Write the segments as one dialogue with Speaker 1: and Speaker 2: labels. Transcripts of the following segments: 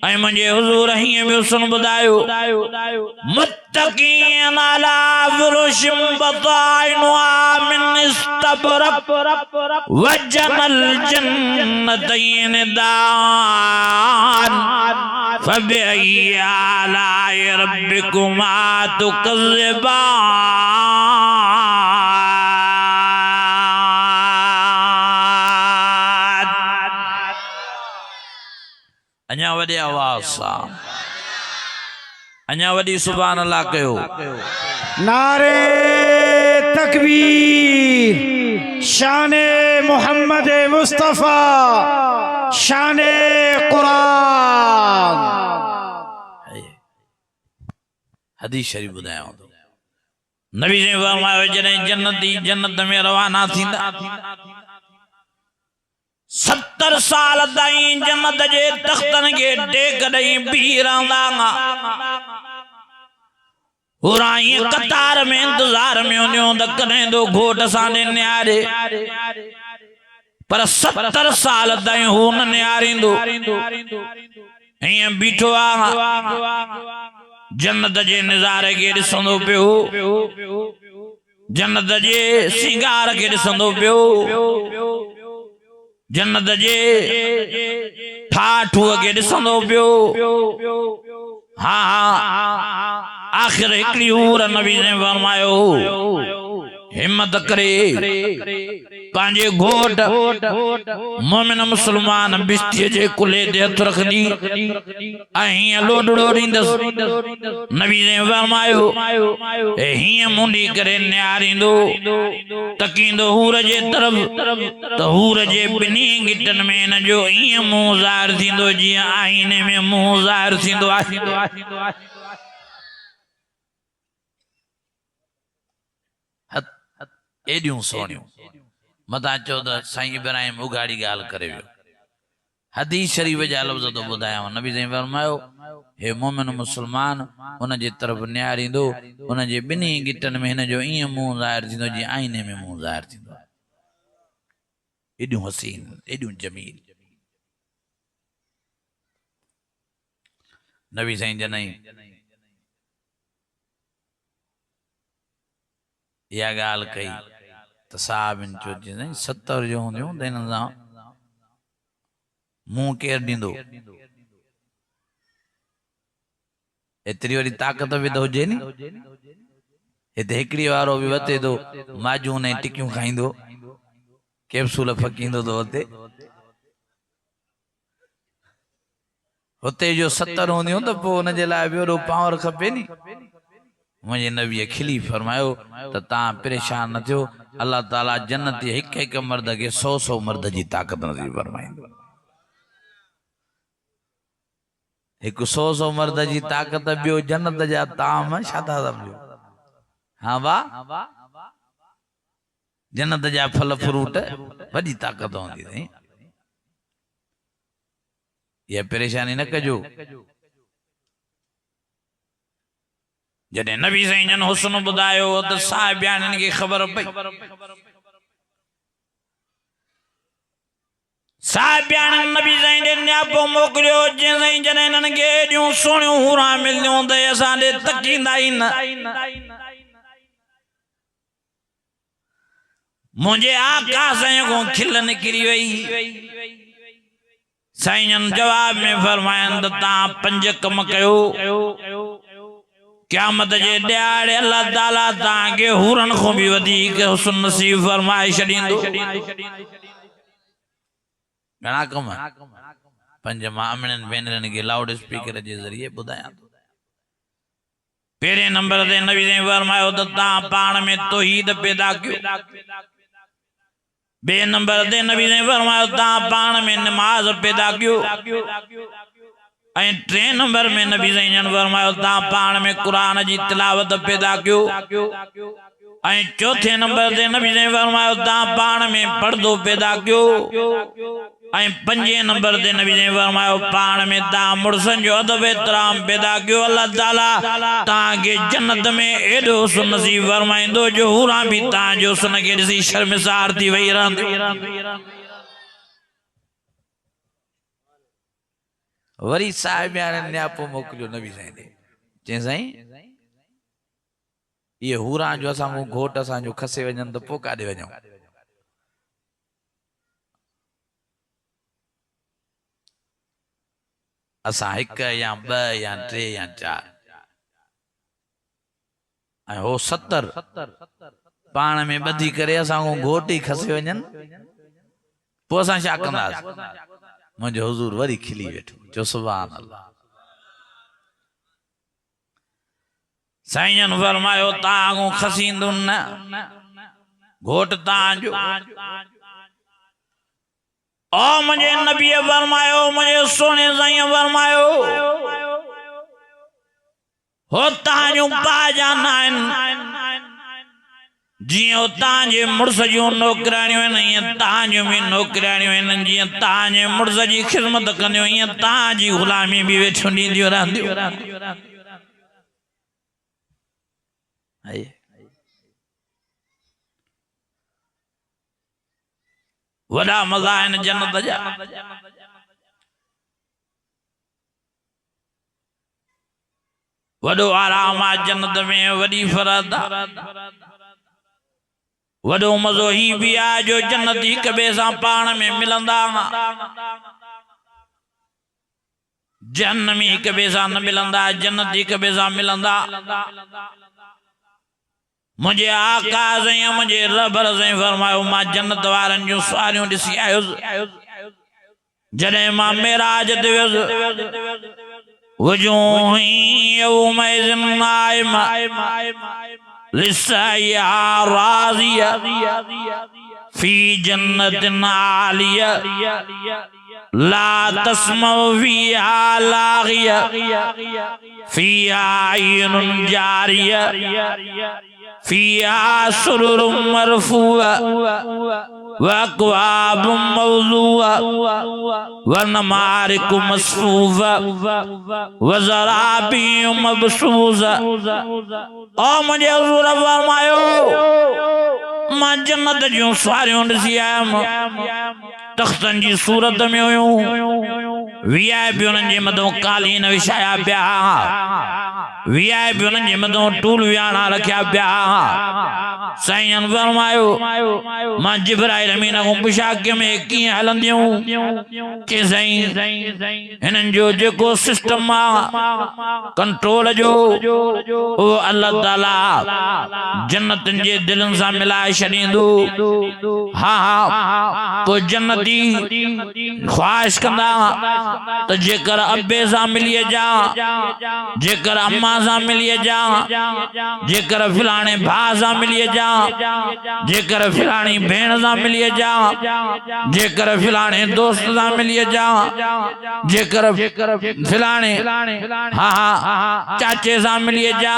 Speaker 1: ऐं मुंहिंजे हुज़ूर हीअं बि सुन ॿुधायो मुत्तक़ीन अला फुरुशिन बताइनुहा मिन इस्तबरक वजनल जन्नतैन दान फबिअय्यि आलाइ रब्बिकुमा तुकज़्ज़िबान। अञा वॾे आवाज़ सां अञा वॾी सुभान अल्लाह कयो।
Speaker 2: नारे तकबीर, शाने मोहम्मद मुस्तफा, शाने कुरान।
Speaker 1: हदीस शरीफ ॿुधायांव थो, नबी जी फरमायो जॾहिं जन्नती जन्नत में रवाना थींदा 70 साल ताईं जन्नत जे तख्तन के टेक ॾेई बीह रहंदा। हुराई कतार में इंतजार में हूंदियूं त कॾहिं तो घोट सां नियारे, पर 70 साल ताईं हू न नियारींदो। हीअं बीठो आहे जन्नत जे नज़ारे के ॾिसंदो पियो, जन्नत जे सिंगार के ॾिसंदो पियो, जन्नत जे ठाठूअ के ॾिसंदो पियो। हाँ आखिर हिकिड़ी हूर नबी ने फरमायो हिम्मत करे पंहिंजे घोट मोमिन मुसलमान बिस्तीअ जे कुल्हे ते हथ रखंदी ऐं हीअं लोॾड़ो ॾींदसि। नबी ने फरमायो हीअं मुंडी करे निहारींदो तकींदो हूर जे तरफ़ त हूर जे ॿिन्ही गिटनि में हिन जो ईअं मुंहुं ज़ाहिर थींदो जीअं आईने में मुंहुं ज़ाहिर थींदो आहे। एॾियूं सोनियूं मता चओ त साईं इब्राहिम उगाड़ी ॻाल्हि करे वियो। हदीस शरीफ जा लफ़्ज़ तो ॿुधायांव, नबी साईं फरमायो हे मोमिन मुसलमान उन जे तरफ़ निहारींदो उन जे ॿिन्ही गिटनि में हिन जो ईअं मुंहुं ज़ाहिर थींदो जीअं आईने में मुंहुं ज़ाहिर थींदो आहे। एॾियूं हसीन एॾियूं जमील। नबी साईं जॾहिं इहा ॻाल्हि कई त साहबनि चयो 70 जो हूंदियूं त हिन सां मुंहुं केरु ॾींदो, एतिरी वरी ताक़त बि त हुजे नी। हिते हिकिड़ी वारो बि वते थो माजून ऐं टिकियूं खाईंदो, कैप्सूल फकींदो थो हुते जो 70 हूंदियूं त पोइ हुनजे लाइ बि वॾो पावर खपे नी। मुझे नबी खिली फरमायो तो तव्हां परेशान न थियो, अल्लाह ताला जन्नती हिक हिक मर्द के 100 मर्द की ताकत नसीब फरमाईंदो। एक 100 मर्द की ताकत बियो जन्नत जा ताम छा था समझो। हाँ वाह, जन्नत जा फल फ्रूट वही ताकत होंदी नहीं। ये परेशानी न कजो। जॾहिं नबी साईं जन हुस्न ॿुधायो त साहिबाननि खे ख़बर पई। साहिबाननि नबी साईं ॾे नियापो मोकिलियो जंहिं जॾहिं हिननि खे एॾियूं सुहिणियूं हूरां मिलियूं त असां ॾे तकींदा ई न। मुंहिंजे आका साईं खां खिल निकिरी वई। साईं जन जवाब में फरमायनि त तव्हां 5 कम कयो, क़यामत जे ॾियारे अल्लाह ताला तव्हांखे हूरन खां बि वधीक हुस्न नसीब फरमाए छॾींदो। घणा कम? 5 मां अमड़नि भेनरनि खे लाउड स्पीकर जे ज़रिए ॿुधायां थो। पहिरें नंबर ते नबी ने फरमायो त तव्हां पाण में तौहीद पैदा कयो। बे नंबर ते नबी ने फरमायो तव्हां पाण में नमाज पैदा कयो। 3 नंबर में नबी साईं जन फरमायो तव्हां पाण में कुरान जी तिलावत पैदा कयो। 4थे नंबर ते नबी साईं फरमायो तव्हां पाण में पर्दो पैदा कयो। 5 नंबर ते नबी साईं फरमायो पाण में तव्हां मुड़सन जो अदब एहतराम पैदा कयो। अल्लाह ताला तव्हांखे जन्नत में एॾो हुस्न नसीब फरमाईंदो जो हूरां बि तव्हांजो हुस्न खे ॾिसी शर्मिसार थी वई रहंदी। वरी साहिब याने न्यापो मोकिलियो नबी साईं ने चई साईं ये हूरा जो असां घोट असां जो खसे वञनि त पोइ काॾे वञूं असां हिक या ॿ या टे या चार ऐं हो 70 पाण में ॿधी करे असां घोट ई खसे वञनि पोइ असां छा कंदासीं मुंहिंजो हुज़ूर वरी खिली वेठो चयो सुभान अल्लाह साईं फरमायो तव्हां खसींदो न घोट तव्हांजो ओ मुंहिंजे नबीअ फरमायो मुंहिंजे सोने साईं फरमायो हो तव्हांजूं पाजान आहिनि जियो तांजे मुर्स जो नौकरानियों आहिनि ईअं तव्हांजूं बि नौकरानियूं आहिनि जीअं तव्हांजे मुर्स जी ख़िदमत कंदियूं ईअं तव्हांजी ग़ुलामी बि वेठियूं ॾींदियूं रहंदियूं वॾा मज़ा आहिनि जन्नत जा वॾो आराम आहे जन्नत में वॾी फरद वॾो मज़ो ही बि आहे जो जन्नत हिक ॿिए सां पाण में मिलंदा जहन्नमी हिक ॿिए सां न मिलंदा जन्नत हिक ॿिए सां मिलंदा मुझे आका साईं मुझे रबर साईं फरमायो मां जन्नत वारनि जूं सवारियूं ॾिसी आयुसि जॾहिं मां मेराज ते वियुसि वजूह यौमइज़िन नाइमा लिस्साइया राज़िया फी जन्नतिन आलिया ला तस्मउ फीहा लाग़िया फीहा अय्नुन जारिया फीहा सुरुरुम मरफूआ वअक्वाब मौज़ूआ वनमारिकु मस्फूफ़ा वज़राबी मबसूज़ा ओ मुझे हुज़ूर फरमायो मां जन्नत जूं सवारियूं ॾिसी आयुमि तख़्तनि जी सूरत में हुयूं वीआईपी उन्हनि जे मथां कालीन विछाया पिया वीआईपी उन्हनि जे मथां टूल विहाणा रखिया पिया साईं फरमायो मां जिब्राइल अमीन खां पुछा कि में कीअं हलंदियूं कि साईं हिननि जो जेको सिस्टम आहे कंट्रोल जो उहो अल्लाह ताला जन्नतनि जे दिलनि सां मिलाए छॾींदो हा पोइ जन्नती ख्वाहिश कंदा त जेकर अब्बे सां मिली जा जेकर अम्मा सां मिली जा जेकर फिलाणे भाउ सां मिली जा जेकर फिलाणी भेण सां मिली जा जेकर फिलाणे दोस्त सां मिली जा जेकर फिलाणे चाचे सां मिली जा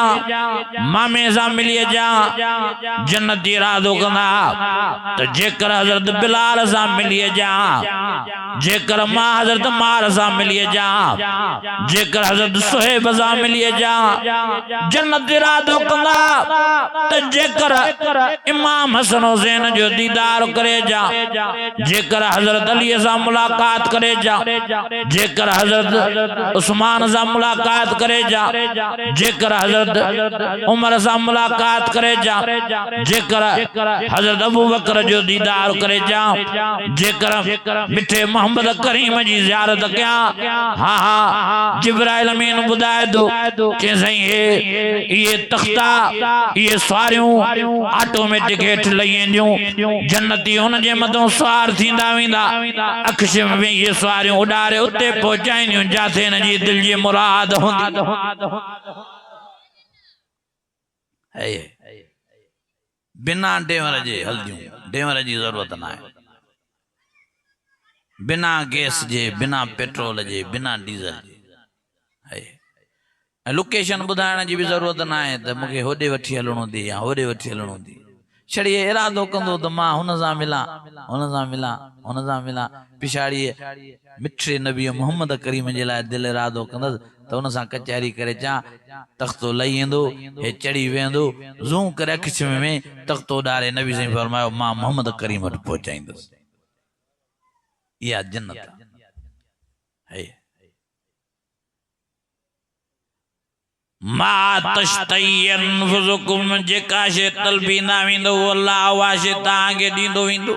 Speaker 1: मामे सां मिली जा जन्नती इरादो कंदा त जेकर हज़रत बिलाल सां मिली जा जेकर मां हज़रत मार सां मिली जा जेकर हज़रत सुहेब सां मिली जा जन्नत इरादो कंदा त जेकर इमाम हसन हुसैन जो दीदार करे जा जेकर हज़रत अली सां मुलाकात करे जा जेकर हज़रत उस्मान सां मुलाकात करे जा जेकर हज़रत उमर सां मुलाकात करे जा जेकर हज़रत अबू बकर जो दीदार करे जा जेकर मिठे मोहम्मद करीम जी ज़ियारत कयां हाँ जिब्राइल अमीन ॿुधाए दो कि साईं ये तख्ता ये सवारियूं ऑटोमेटिक हेठि लही वेंदियूं जन्नती हुन जे मथां सवार थींदा वेंदा अक्ष में ये सवारियूं उॾारे उते पहुचाईंदियूं जिथे हिन जी दिलि जी मुराद हूंदी बिना डेवर जे हलदियूं डेवर जी ज़रूरत न आहे बिना गैस जे बिना पेट्रोल जे बिना डीज़ल जे लोकेशन ॿुधाइण जी बि ज़रूरत न आहे त मूंखे होॾे वठी हलणो थी या होॾे वठी हलणो थी छड़ी इरादो कंदो त मां हुन सां मिलां हुन सां मिलां हुन सां मिलां पिछाड़ी मिठे नबी मोहम्मद करीम जे लाइ दिलि इरादो कंदसि त हुन सां कचहरी करे चा तख़्तो लही वेंदो हे चढ़ी वेंदो ज़ूं करे अखि में तख़्तो ॾारे नबी साईं फरमायो मां मोहम्मद करीम वटि पहुचाईंदुसि इहा जन्नत है मा तश्तयन फुजुकुम जेका शे तलबींदा विंदो अल्लाह वा शे तांगे दींदो विंदो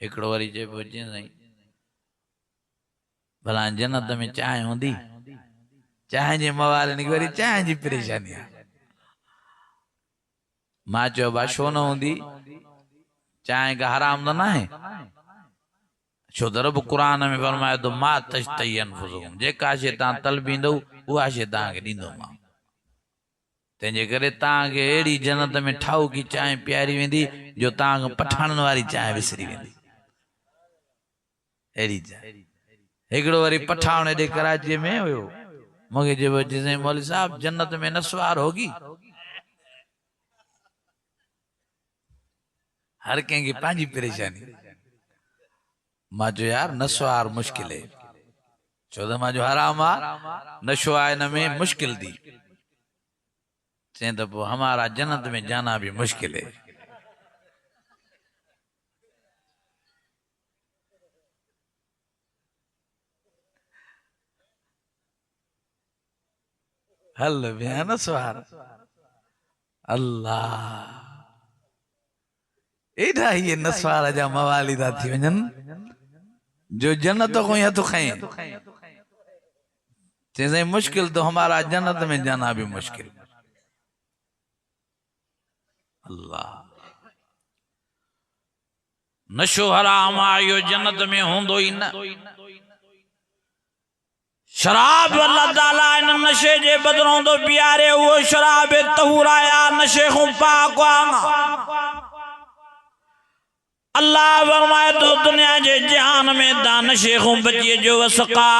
Speaker 1: एकड़ो वरी जे बुझे नहीं भला जन्नत में चाय होंदी चाय जे मवाल नहीं वरी चाय जी परेशानी मां चो बाशो न होंदी चाय का हराम न है छो त रब कुरान में फरमाए तो मा तश्तयन फुजुकुम जेका शे ता तलबींदो उहा शे तांगे दींदो मां तेजे करे तांगे एड़ी जन्नत में ठाऊ की चाय प्यारी वेंदी जो तांग पठाणन वाली चाय विसरी वेंदी एड़ी चाय एकड़ो वरी पठाण एडे कराची में हुयो मगे जे जिसे मौलवी साहब जन्नत में नस्वार होगी हर कंहिंखे पंहिंजी परेशानी मां जो यार नस्वार मुश्किल है छो त मां जो हराम आ नशो आहे न में मुश्किल दी चें तो हमारा जन्नत में जाना भी मुश्किल है हल भैया नस्वार अल्लाह एडा ये नस्वार जा मवालिदा थी वजन जो जन्नत को या तो खाएं चीजें मुश्किल तो हमारा जन्नत में जाना भी मुश्किल अल्लाह नशो हराम आयो जन्नत में होंदो ही न शराब अल्लाह ताला इन नशे जे बदरों तो प्यारे वो शराब तहुराया नशे को पाक अल्लाह फरमाए तो दुनिया जे जहान में दान शेखों बचिए जो वसका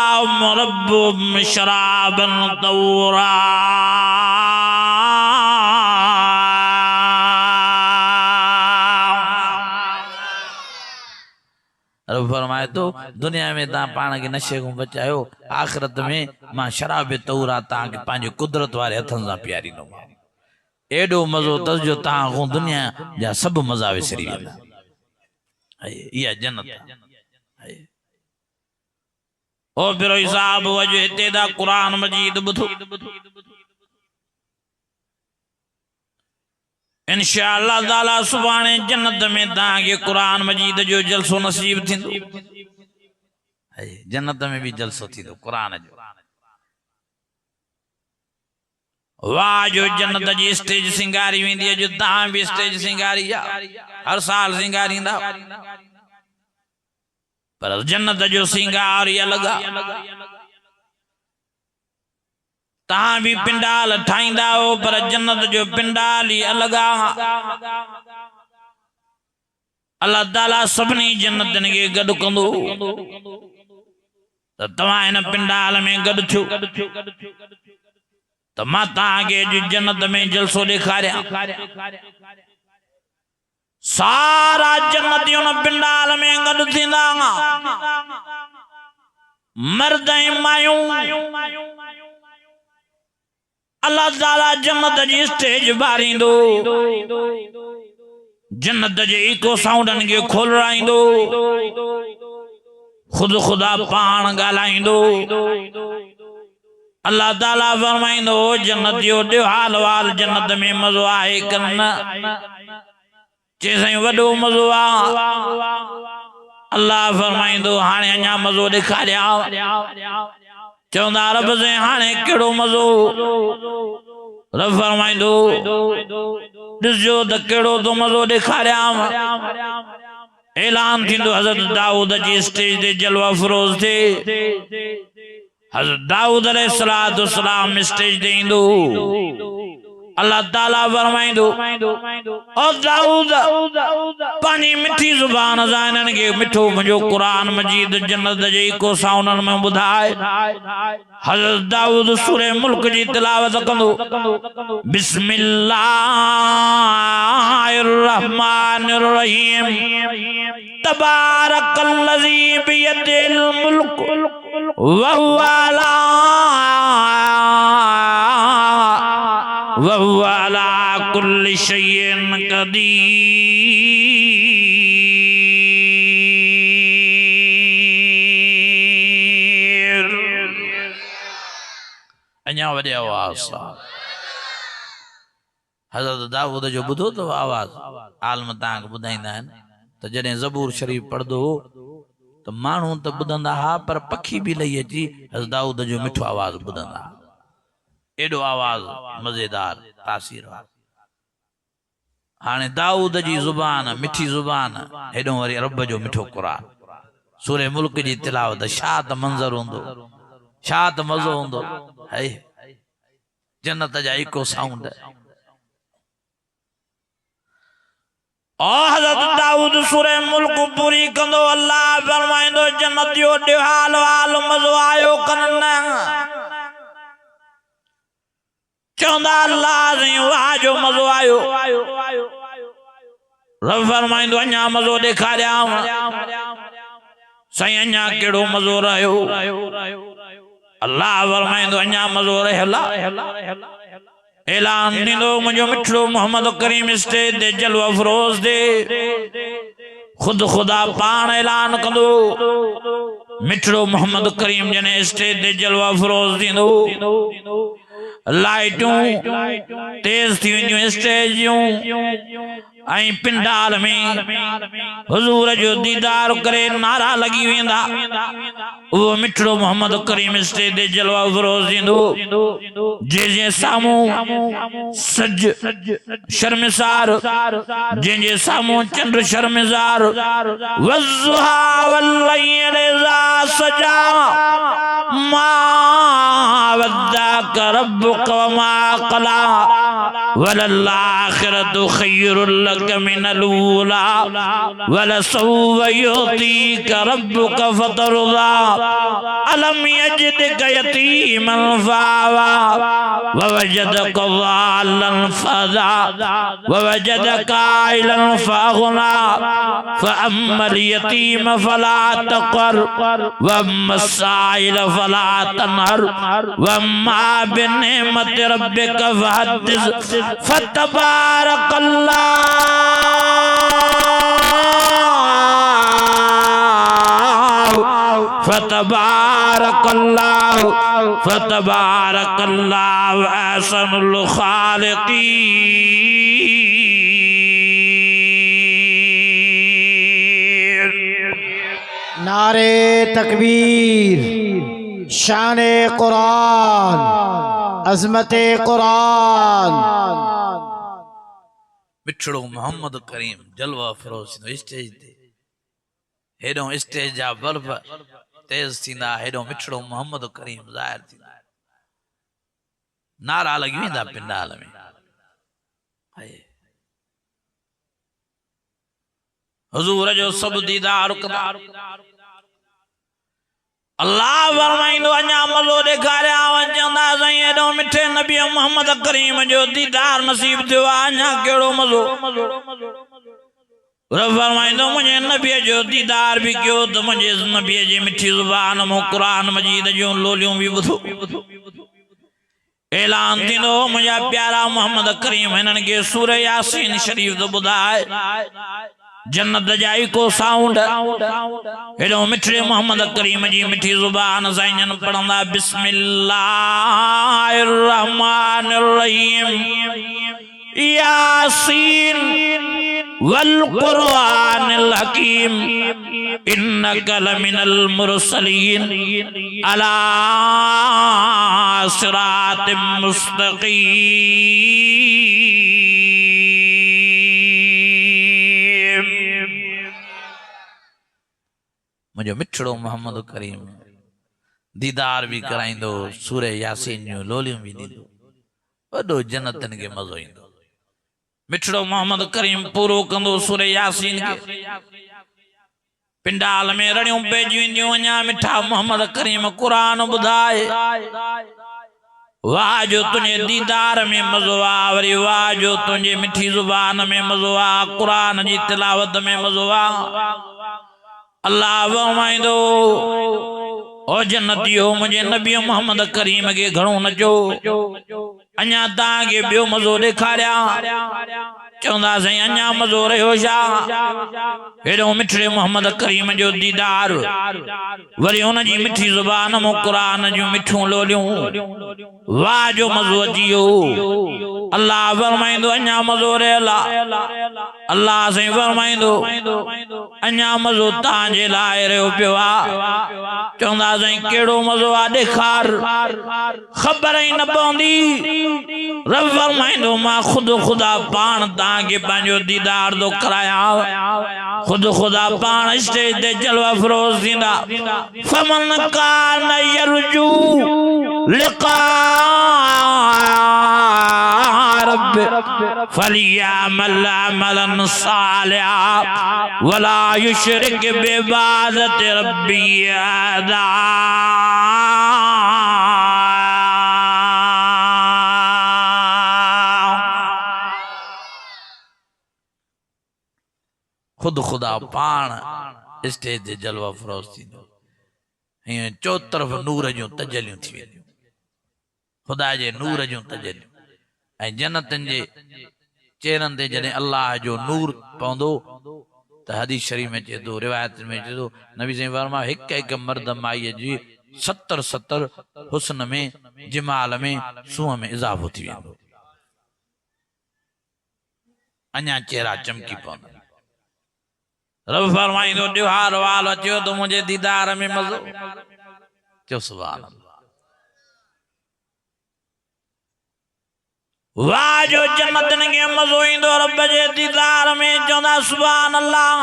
Speaker 1: रब्बुम शराबन तौरा रब फरमाए तो दुनिया में ता पान के नशे को बचायो आखिरत में मां शराब तौरा ता के पांजे कुदरत वाले हथन सा प्यारी नो एडो मजो तस जो ता को दुनिया जा सब मजा विसरी वेंदा या जन्नत ओ बिरो हिसाब वजह तेदा कुरान मजीद बुधो इंशाअल्लाह ताला सुभाणे जन्नत में ताके कुरान मजीद जो जलसो नसीब थिंदो जन्नत में भी जलसो थिंदो कुरान जो वाह जो जन्नत जी स्टेज सिंगारी वेंदी है जो ता भी स्टेज सिंगारी जा हर साल सिंगारींदा पर जन्नत जो सिंगार या लगा ता भी पिंडाल ठाईंदा हो पर जन्नत जो पिंडाल ही अलग अल्लाह ताला सबनी जन्नतन के गड कंदो त तव्हां इन पिंडाल में गड थियो त मां तव्हांखे जन्नत में जलसो ॾेखारियां सारा जन्नतियों पिंडाल में गड थींदा मर्द ऐं मायूं अल्लाह ताला जन्नत जी स्टेज बारींदो जन्नत जे इको साउंडन के खोलराईंदो खुद खुदा पान गालाईंदो अल्लाह ताला फरमाइंदो जन्नतियो ॾियो हाल वाल जन्नत में मज़ो आहे कन चे साईं वॾो मज़ो आहे अल्लाह फरमाइंदो हाणे अञा मज़ो ॾेखारिया चवंदा रब से हाणे कहिड़ो मज़ो रब फरमाइंदो ॾिसजो त कहिड़ो तो मज़ो ॾेखारियां ऐलान थींदो हज़रत दाऊद जी स्टेज ते जलवा फरोज़ थे हज़रत दाऊद अलैहिस्सलाम स्टेज ते ईंदो अल्लाह ताला फरमाइंदो ओ दाऊद पानी मिठी जुबान सां इन्हनि खे मिठो मुंहिंजो कुरान मजीद जन्नत जे को साउनन में ॿुधाए हज़रत दाऊद सूरे मुल्क जी तिलावत कंदो बिस्मिल्लाहिर रहमानिर रहीम तबारकल्लज़ी बियदिल मुल्क वहुवा अला कुल्लि शैइन कदीर अञा वॾे आवाज़ सां हज़रत दाऊद जो ॿुधो तो आवाज़ आलम तव्हांखे ॿुधाईंदा आहिनि त जॾहिं ज़बूर शरीफ़ पढ़ंदो हो त माण्हू त ॿुधंदा हा पर पखी बि लही अची हज़रत दाऊद जो मिठो आवाज़ ॿुधंदा एॾो आवाज़ मज़ेदार तासीर वारो हाणे दाऊद जी ज़ुबान मिठी ज़ुबान हेॾो वरी रब जो मिठो क़ुरान सूरे मुल्क जी तिलावत छा त मंज़र हूंदो छा त मज़ो हूंदो है जन्नत जा इको साउंड हज़रत दाऊद सूरे मुल्क पूरी कंदो अल्लाह फरमाइंदो जन्नत जो ॾिहाल हाल मज़ो आयो कनन चौंदा अल्लाह से वाह जो मज़ो आयो रब फरमाइंदो अञा मज़ो ॾेखारियां साईं अञा कहिड़ो मज़ो रहियो अल्लाह फरमाइंदो अञा मज़ो रहियो ऐलान ॾींदो मुंहिंजो मिठड़ो मोहम्मद करीम स्टेज ते जलवा अफरोज़ दे खुद खुदा पाण ऐलान कंदो मिठड़ो मोहम्मद करीम जने स्टेज ते जलवा अफरोज़ ॾींदो लाइटूं तेज थी वेंदियूं स्टेज जूं ऐं पिंडाल में हुजूर जो दीदार करे नारा लगी वेंदा वो मिठड़ो मोहम्मद करीम स्टेज ते जलवा अफरोज़ ॾींदो जे सामूं सज शर्मिसार जे सामूं चंड शर्मिसार वज़्ज़ुहा वल्लैल इज़ा सजा मा वद्दाक रब्बुक वमा क़ला वलल्लाखिरतु खैरुल लक मिनल ऊला वलसौफ युतीक रब्बुक फतरदा अलम यजिदक यतीमन फावा ववजदक ज़ाल्लन फदा ववजदक आइलन फअगना फअम्मल यतीम फला तक़हर वअम्मा साइल फला तनहर वअम्मा बिनिअमत रब्बिक फहद्दिस फतबारकल्लाहु अहसनुल खालिकीन
Speaker 2: नारे तकबीर शाने कुरान अजमते कुरान
Speaker 1: मिठड़ो मोहम्मद करीम जलवा अफरोज़ स्टेज ते हेॾो स्टेज जा बल्ब तेज थींदा हेॾो मिठड़ो मोहम्मद करीम ज़ाहिर थींदा नारा लगी वेंदा पिंडाल में हुजूर जो सब दीदार कंदा अल्लाह फरमाइंदो अञा मज़ो ॾेखारियां चवंदा साईं एॾो मिठे नबी मोहम्मद करीम जो दीदार नसीब थियो आहे अञा कहिड़ो मज़ो रब फरमाइंदो मुंहिंजे नबीअ जो दीदार बि कयो त मुंहिंजे नबीअ जी मिठी ज़ुबान मां क़ुरान मजीद जूं लोलियूं बि ॿुधो ऐलान थींदो मुंहिंजा प्यारा मोहम्मद करीम हिननि खे सूरह यासीन शरीफ़ तो ॿुधाए जन्नत जा इको साउंड हेॾो मिठड़े मोहम्मद करीम जी मिठी ज़ुबान साईं जन पढ़ंदा बिस्मिल्लाहिर रहमानिर रहीम यासीन वल कुरआनिल हकीम इन्नका लमिनल मुरसलीन अला सिरातिम मुस्तकीम मुझे मिठड़ो मोहम्मद करीम दीदार भी कराइंदो सूरह यासीन जो लोलियूं भी ॾींदो वॾो जन्नतनि खे मज़ो ईंदो मिठड़ो मोहम्मद करीम पूरो कंदो सूरह यासीन के पिंडाल में रड़ियूं पइजी वेंदियूं अञा मिठा मोहम्मद करीम क़ुरान ॿुधाए वाह जो तुझे दीदार में मज़ो आ वरी वाह जो तुझे मिठी ज़ुबान में मज़ो आ क़ुरान जी तिलावत में मज़ो आ अल्लाह फरमाइंदो ओ जन्नतियो मुझे नबी मोहम्मद करीम के घणो नचो अञा तव्हांखे ॿियो मज़ो ॾेखारियां चौंदा से अन्या मज़ो रहियो छा हेड़ो मिठड़े मोहम्मद करीम जो दीदार वरी उन जी मिठी ज़ुबान मो क़ुरान जो मिठूं लोलियूं वाह जो मज़ो अची वियो अल्लाह फरमाइंदो अन्या मज़ो रहियल अल्लाह से फरमाइंदो अन्या मज़ो तव्हांजे लाइ रहियो पियो आहे चौंदा से कहिड़ो मज़ो आहे ॾेखार ख़बर ई न पवंदी रब फरमाइंदो मां खुद खुदा पाण तव्हांखे पंहिंजो दीदार थो करायां खुद खुदा पाण स्टेज ते जलवा फरोज़ थींदा फमन कान यरजू लिका रब फलियामल अमलन सालिहा वला युशरिक बिइबादत रब्बी अहदा खुद खुदा पाण स्टेज ते जलवा फरोज़ थींदो हीअं चो तरफ़ नूर जूं तजलियूं थी वेंदियूं खुदा जे नूर जूं तजलियूं ऐं जन्नतनि जे चेहरनि ते जॾहिं अल्लाह जो नूर पवंदो त हदीस शरीफ़ में चए थो रिवायत में चए थो नबी साईं फरमायो हिक हिक मर्द माईअ जी 70 हुस्न में जमाल में सूंह में इज़ाफ़ो थी वेंदो अञा चेहरा चमकी पवंदा रब फरमाइंदो ॾिहार वाल अचो तो मुझे दीदार में मज़ो चो सुभान अल्लाह वाह जो जन्नतन के मज़ो ईंदो रब जे दीदार में चवंदा सुभान अल्लाह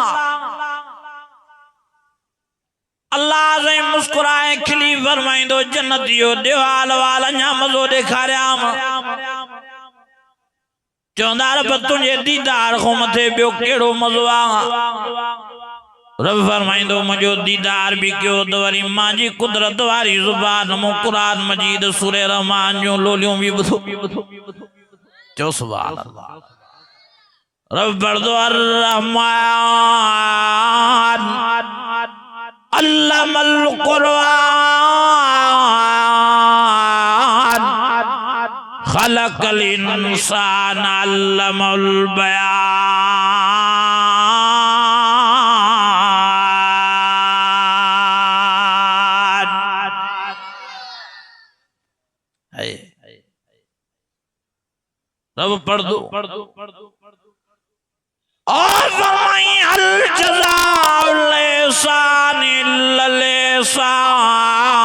Speaker 1: अल्लाह से मुस्कुराए खिली फरमाइंदो जन्नतियो ॾिहार वाल अञा मज़ो ॾेखारियाम चवंदा रब तुंहिंजे दीदार खां मथे ॿियो कहिड़ो मज़ो आहे रब फरमाइंदो मुंहिंजो दीदार भी कयो त वरी मुंहिंजी कुदरत वारी ज़ुबान मो क़ुरान मजीद सूरे रहमान जूं लोलियूं भी ॿुधो चओ सुभान अल्लाह रब पढ़दो अर्रहमान अल्लमल क़ुरआन खलकल इंसान अल्लमल बयान रब पढ़ दो और फरमाई अल जज़ाउल इहसान इल्लल इहसान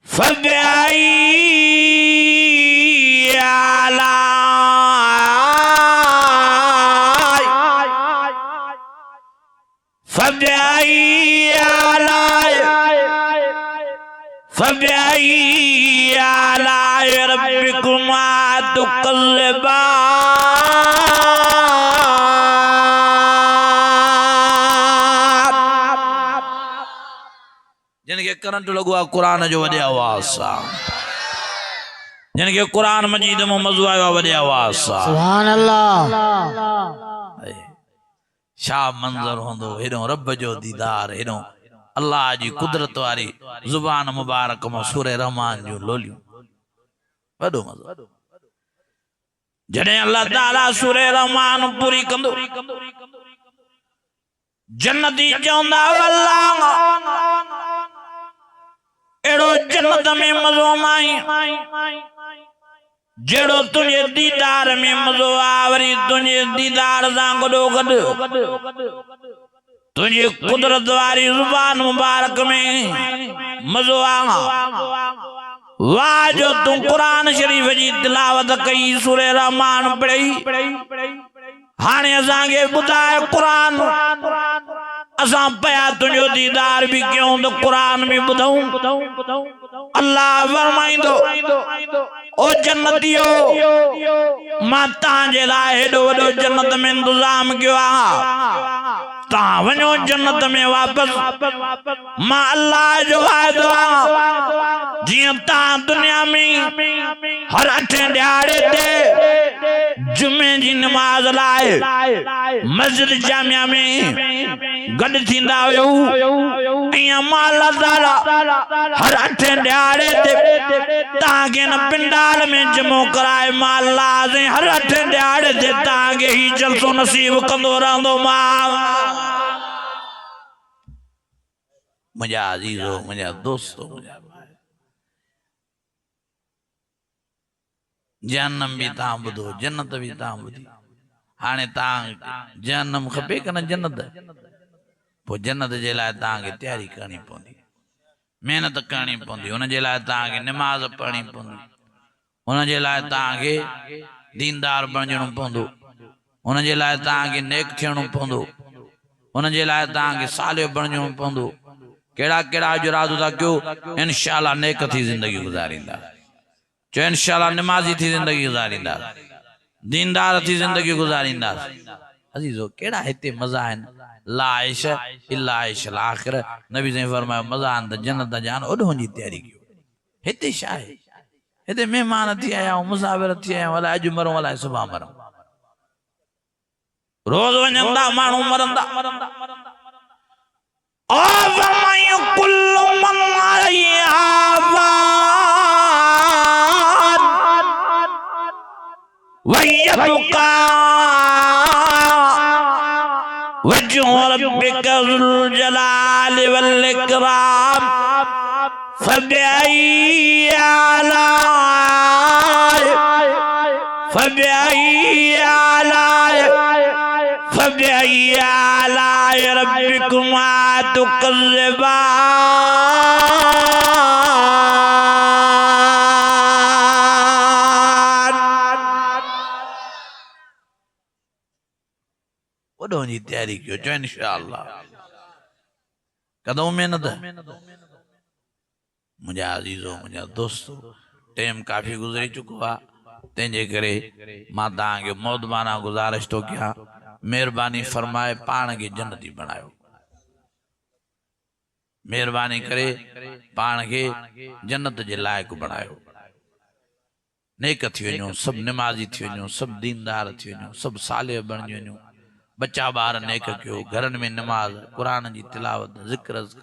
Speaker 1: फबिअई आलाई फबिअई आलाई फबिअई आलाई रब्बिकुमा तुकज़्ज़िबान जिनके करंट लगो आ कुरान जो वडे आवाज सा जिनके कुरान मजीद में मज़ो आयो वडे आवाज सा
Speaker 2: सुभान अल्लाह
Speaker 1: शा मंजर होंदो हेडो रब जो दीदार हेडो अल्लाह जी कुदरत वारी जुबान मुबारक में सूरे रहमान जो लोलियूं वडो मज़ो जडे अल्लाह ताला सूरे रहमान पूरी कंदो जन्नती चवंदा अल्लाह एड़ो जन्नत में मज़ो नाई जेड़ो तुझे दीदार में मज़ो आवरी तुझे दीदार सां गॾो गॾु तुझे कुदरत वारी जुबान मुबारक में मज़ो आ वाह जो तू कुरान शरीफ जी तिलावत कई सूरे रहमान पढ़ी हाने असांखे ॿुधाए कुरान असां पया तुझो दीदार भी क्यों तो कुरान भी ॿुधऊं अल्लाह फरमाइंदो ओ जन्नतियो मां तव्हांजे लाइ हेॾो वॾो जन्नत में इंतजाम कयो आहे तव्हां वञो जन्नत में वापस मां अल्लाह जो वाइदो आहे जीअं तव्हां दुनिया में हर 8 ॾियारे ते जुमे जी नमाज लाइ मस्जिद जामिया में गॾु थींदा हुयो मियां माला ताला हर अठे ॾियारे ते तांगे न पिंडाल में जमो कराए माला से हर अठे ॾियारे ते तांगे ही जलसो नसीब कंदो रहंदो मां मुझा अजीजो मुझा दोस्तो मुझा जहन्नम भी ता बुधो जन्नत भी ता बुधी हाने ता जहन्नम खपे कन जन्नत पो जन्नत जे लाए तांगे तैयारी करनी पवंदी मेहनत करनी पवंदी उन जे लाए तांगे नमाज पढ़नी पवंदी उन जे लाए तांगे दीनदार बणजणो पवंदो उन जे लाए तांगे नेक थियणो पवंदो उन जे लाए तांगे सालिह बणजणो पवंदो केड़ा केड़ा इरादो था कयो इंशाअल्लाह नेक थी जिंदगी गुजारींदा जो इंशाअल्लाह नमाजी थी जिंदगी गुजारींदा दीनदार थी जिंदगी गुजारींदा अजीजो केड़ा हिते मजा है ला आइश इल्ला आइश आखिर नबी ने फरमाया मजा अंद जन्नत जान ओडो जी तैयारी कयो हिते छा है हिते मेहमान थी आया मुसाफिर थी आया वाला अज मरो वाला सुबह मरो रोज वंदा मानू मरंदा ओ फरमायो कुल्लु मन अलैहा वयबका वजह रब्बिक ज़ुल जलाल वल इकराम फबिअय्यि आलाए रब्बिकुमा तुकज़्ज़िबान वडों जी तैयारी कयो जो इंशाअल्लाह कदों मेहनत मुझा अजीजो मुझा दोस्तों टाइम काफी गुजरी चुको आ तेजे करे मां तांगे मौदमाना गुजारिश तो क्या मेहरबानी फरमाए पान के जन्नती बनायो मेहरबानी करे पान के जन्नत जे लायक बनायो नेक थी वञो सब नमाजी थी वञो सब दीनदार थी वञो सब सालिह बणजी वञो बच्चा बार नेक कयो घरन में नमाज कुरान जी तिलावत जिक्र